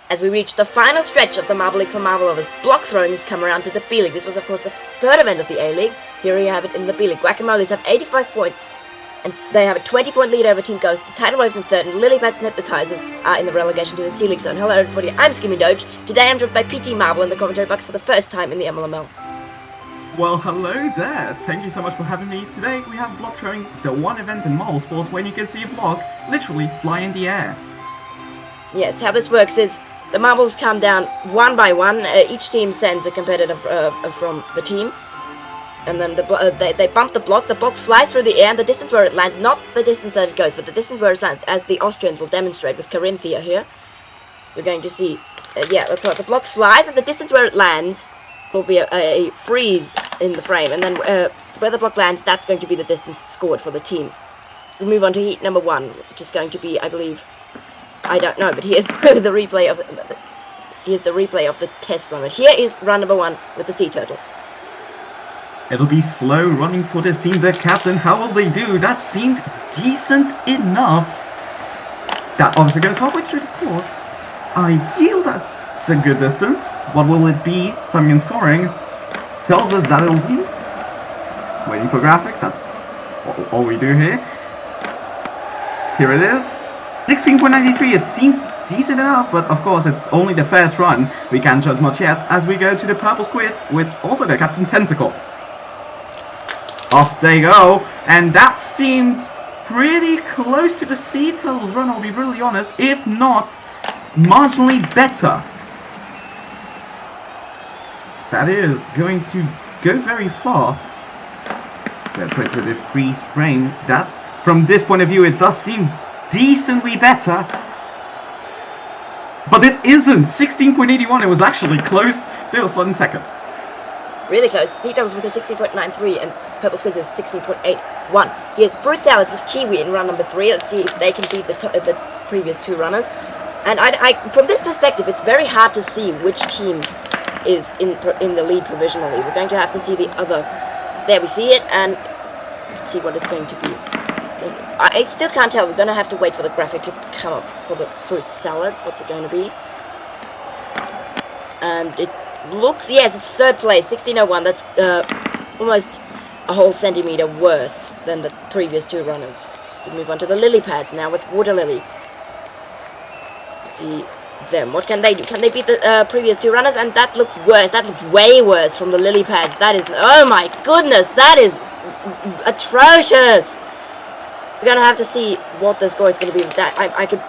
As we reach the final stretch of the Marble League for Marble Lovers, block throwing has come around to the B League. This was, of course, the third event of the A League. Here you have it in the B League. Guacamoles have 85 points, and they have a 20-point lead over Team Ghost. The Tidal Waves in third, and Lily Pads and Hypnotizers are in the relegation to the C League zone. Hello, everybody. I'm Skimmy Doge. Today I'm joined by PT Marble in the commentary box for the first time in the MLML. Well, hello there. Thank you so much for having me. Today we have block throwing, the one event in marble sports when you can see a block literally fly in the air. Yes, how this works is the marbles come down one by one. Each team sends a competitor from the team. And then they bump the block flies through the air, and the distance where it lands, not the distance that it goes, but the distance where it lands, as the Austrians will demonstrate with Carinthia here. We're going to see, the block flies, and the distance where it lands will be a freeze in the frame, and then where the block lands, that's going to be the distance scored for the team. We move on to heat number 1, which is going to be, I believe, I don't know, but here's the replay of the test run. But here is run number 1 with the Sea Turtles. It'll be slow running for this team. The captain, how will they do? That seemed decent enough. That obviously goes halfway through the court. I feel that's a good distance. What will it be? Timing and scoring tells us that it'll be. Waiting for graphic. That's all we do here. Here it is. 16.93. It seems decent enough, but of course it's only the first run. We can't judge much yet as we go to the purple squids with also the captain Tentacle. Off they go, and that seemed pretty close to the Sea Turtles run, I'll be brutally honest, if not marginally better. That is going to go very far. Let's wait for the freeze frame. That, from this point of view, it does seem decently better. But it isn't! 16.81, it was actually close. They were slot in second. Really close. Sea Turtles with a 16.93 and Purple Squids with 16.81. Here's Fruit Salads with Kiwi in run number 3. Let's see if they can beat the previous 2 runners. And from this perspective, it's very hard to see which team is in the lead provisionally. We're going to have to see the other. There we see it, and let's see what it's going to be. I still can't tell. We're going to have to wait for the graphic to come up for the Fruit Salads. What's it going to be? And it looks, yes, it's third place, 16.01. That's almost a whole centimeter worse than the previous 2 runners. So we move on to the lily pads now with Water Lily. See them. What can they do? Can they beat the previous 2 runners? And that looked worse. That looked way worse from the lily pads. That is, oh my goodness, that is atrocious. We're gonna have to see what the score is gonna be with that. I could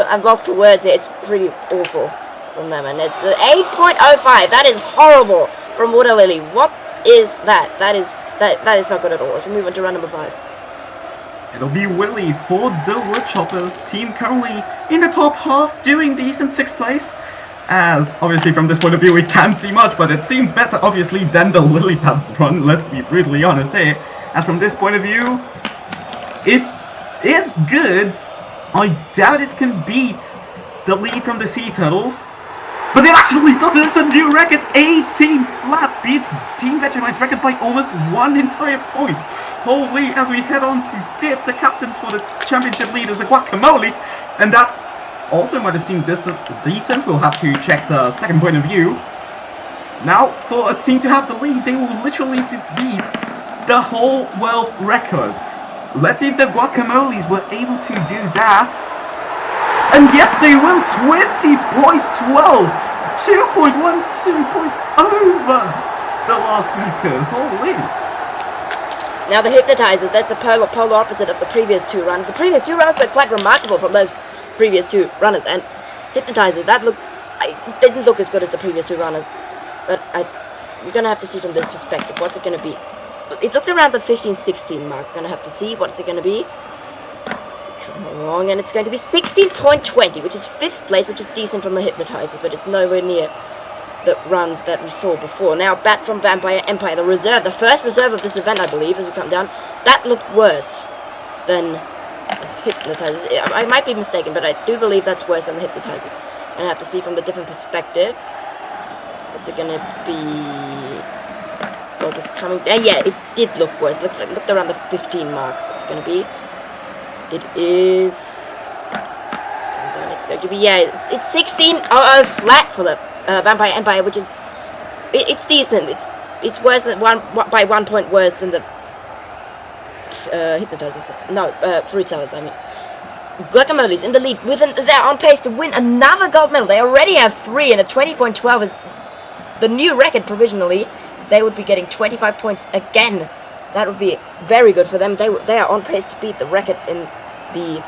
I've lost for words here. It's pretty awful from them, and it's 8.05. That is horrible from Water Lily. What is that? That is not good at all. As we move on to run number 5. It'll be Willy for the Woodchoppers. Team currently in the top half, doing decent 6th place. As obviously from this point of view we can't see much, but it seems better obviously than the Lily Pads run. Let's be brutally honest here. As from this point of view, it is good. I doubt it can beat the lead from the Sea Turtles. But it actually doesn't. It's a new record. 18 flat beats Team Vegemite's record by almost 1 entire point. Holy, as we head on to Dip, the captain for the championship lead is the Guacamoles. And that also might have seemed decent. We'll have to check the second point of view. Now, for a team to have the lead, they will literally beat the whole world record. Let's see if the Guacamoles were able to do that. And yes, they will. 20.12. 2.12 points over the last record. Holy. Now the Hypnotizers, that's the polar opposite of the previous 2 runs. The previous 2 runs were quite remarkable from those previous 2 runners. And Hypnotizers, didn't look as good as the previous 2 runners. But we're going to have to see from this perspective. What's it going to be? It looked around the 15-16 mark. We're going to have to see what's it going to be. Come along, and it's going to be 16.20, which is 5th place, which is decent from the Hypnotizers, but it's nowhere near the runs that we saw before. Now, Bat from Vampire Empire, the first reserve of this event, I believe, as we come down, that looked worse than the Hypnotizers. I might be mistaken, but I do believe that's worse than the Hypnotizers. And I have to see from the different perspective. What's it going to be? Focus coming down. Yeah, it did look worse. Looked around the 15 mark. What's it going to be? It is. going to be, yeah, it's 16-0 flat for the Vampire Empire, which is, it's decent. It's worse than by 1 point worse than the Hypnotizers. No, Fruit Salads, I mean. Guacamole's in the lead. They're on pace to win another gold medal. They already have 3, and a 20.12 is the new record provisionally. They would be getting 25 points again. That would be very good for them. They are on pace to beat the record in the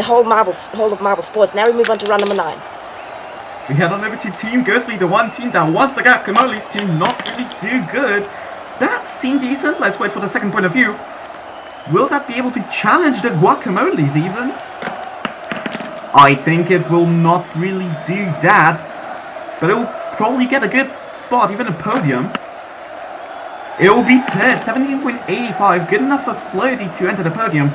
whole of Marble Sports. Now we move on to run number 9. We head on over to Team Ghostly, the one team that wants the Guacamole's team not really do good. That seemed decent. Let's wait for the second point of view. Will that be able to challenge the Guacamole's even? I think it will not really do that, but it will probably get a good spot, even a podium. It will be third, 17.85, good enough for Floaty to enter the podium,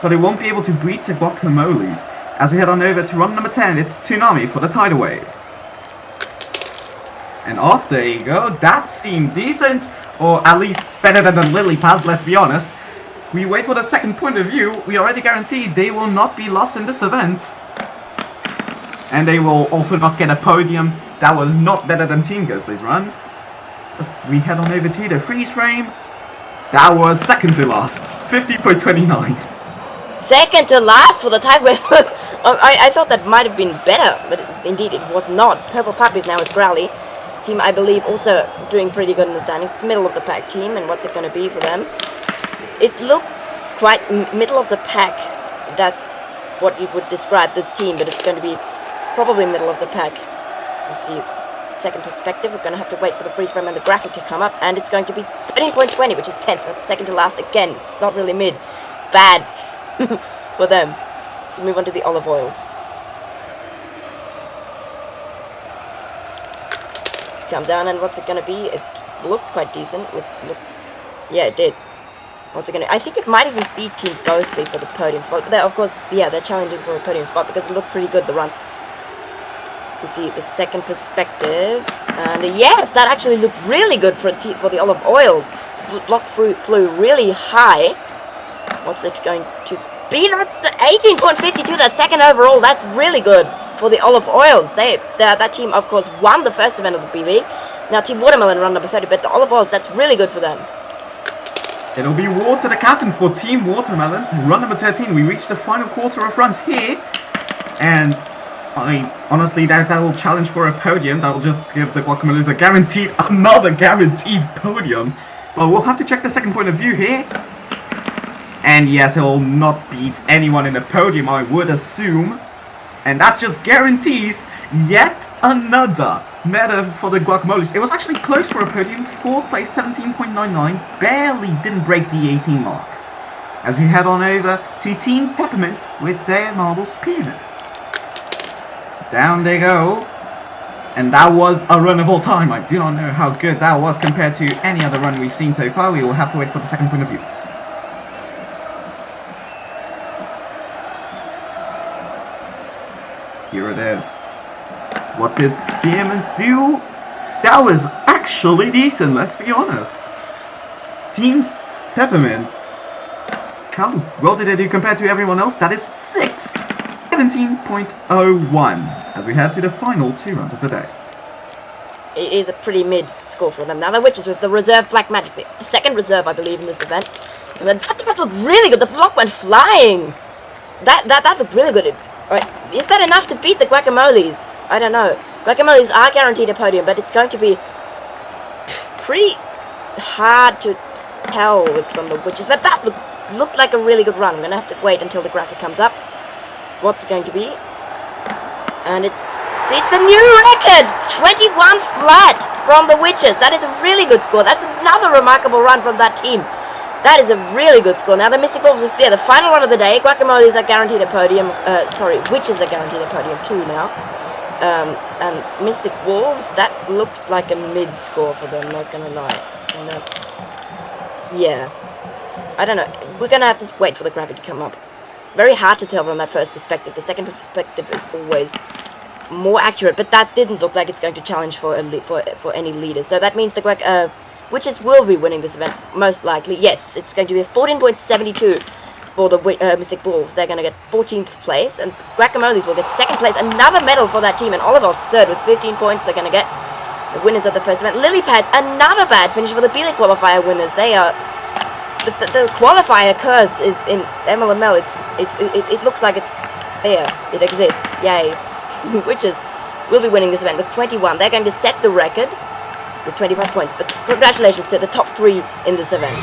but it won't be able to beat the Guacamole's. As we head on over to run number 10, it's Tsunami for the Tidal Waves. And off they go. That seemed decent, or at least better than the Lily Pads, let's be honest. We wait for the second point of view. We already guaranteed they will not be lost in this event. And they will also not get a podium. That was not better than Team Ghostly's run. We head on over to the freeze frame. That was second to last. 50.29. Second to last for the Tidal Wave. I thought that might have been better, but indeed it was not. Purple Puppies now with Growly. Team, I believe, also doing pretty good in the standings. It's middle of the pack team, and what's it going to be for them? It looked quite middle of the pack. That's what you would describe this team, but it's going to be probably middle of the pack. We'll see. Second perspective, we're going to have to wait for the freeze frame and the graphic to come up, and it's going to be 13.20, which is 10th. That's second to last again. Not really mid. It's bad for them. To move on to the olive oils. Come down, and what's it going to be? It looked quite decent. Yeah, it did. What's it going to... I think it might even beat Team Ghostly for the podium spot. But of course, yeah, they're challenging for a podium spot because it looked pretty good, the run. You see the second perspective. And yes, that actually looked really good for the olive oils. Block flew really high. What's it going to be? That's 18.52, that second overall. That's really good for the olive oils. That team, of course, won the first event of the B-League. Now Team Watermelon run number 30, but the olive oils, that's really good for them. It'll be Ward to the captain for Team Watermelon. Run number 13. We reached the final quarter of runs here. And honestly, that will challenge for a podium. That will just give the Guacamole's another guaranteed podium. But we'll have to check the second point of view here. And yes, it will not beat anyone in the podium, I would assume. And that just guarantees yet another medal for the Guacamole's. It was actually close for a podium. Fourth place, 17.99. Barely didn't break the 18 mark. As we head on over to Team Peppermint with their Marble Spearmint. Down they go. And that was a run of all time. I do not know how good that was compared to any other run we've seen so far. We will have to wait for the second point of view. Here it is. What did Spearmint do? That was actually decent, let's be honest. Teams Peppermint. How well did they do compared to everyone else? That is 6th. 17.01 as we head to the final 2 runs of the day. It is a pretty mid score for them. Now the Witches with the reserve Black Magic. The second reserve, I believe, in this event. And then that looked really good. The block went flying. That looked really good. Right. Is that enough to beat the Guacamole's? I don't know. Guacamole's are guaranteed a podium, but it's going to be pretty hard to tell from the Witches. But that looked like a really good run. I'm going to have to wait until the graphic comes up. What's it going to be? And it's a new record! 21 flat from the Witches. That is a really good score. That's another remarkable run from that team. That is a really good score. Now the Mystic Wolves are there. The final run of the day. Guacamole's are guaranteed a podium. Witches are guaranteed a podium too now. And Mystic Wolves, that looked like a mid score for them, not gonna lie. Yeah. I don't know. We're gonna have to wait for the graphic to come up. Very hard to tell from that first perspective. The second perspective is always more accurate, but that didn't look like it's going to challenge for any leaders. So that means the Witches will be winning this event, most likely. Yes, it's going to be a 14.72 for the Mystic Bulls. They're going to get 14th place, and Guacamoles will get 2nd place. Another medal for that team, and Oliver's 3rd with 15 points. They're going to get the winners of the first event. Lily Pads, another bad finish for the B-League qualifier winners. They are... The qualifier curse is in MLML. It looks like it's there. It exists. Yay. Witches will be winning this event with 21. They're going to set the record with 25 points. But congratulations to the top 3 in this event.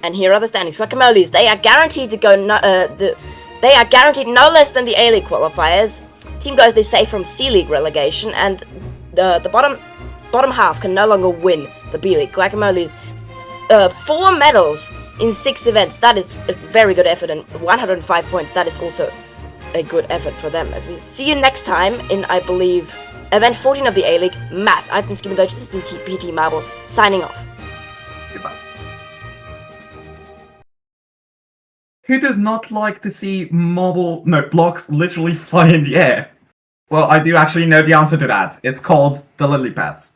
And here are the standings. Guacamoles, they are guaranteed to go. They are guaranteed no less than the A-League qualifiers. Team Ghost is safe from C-League relegation, and the bottom half can no longer win the B-League. Guacamoles, 4 medals in 6 events. That is a very good effort, and 105 points. That is also a good effort for them. As we see you next time in, I believe, event 14 of the A-League. Matt, I've been Skipping Doge. This has been PT Marble signing off. Goodbye. Who does not like to see blocks literally fly in the air? Well, I do actually know the answer to that. It's called the lily pads.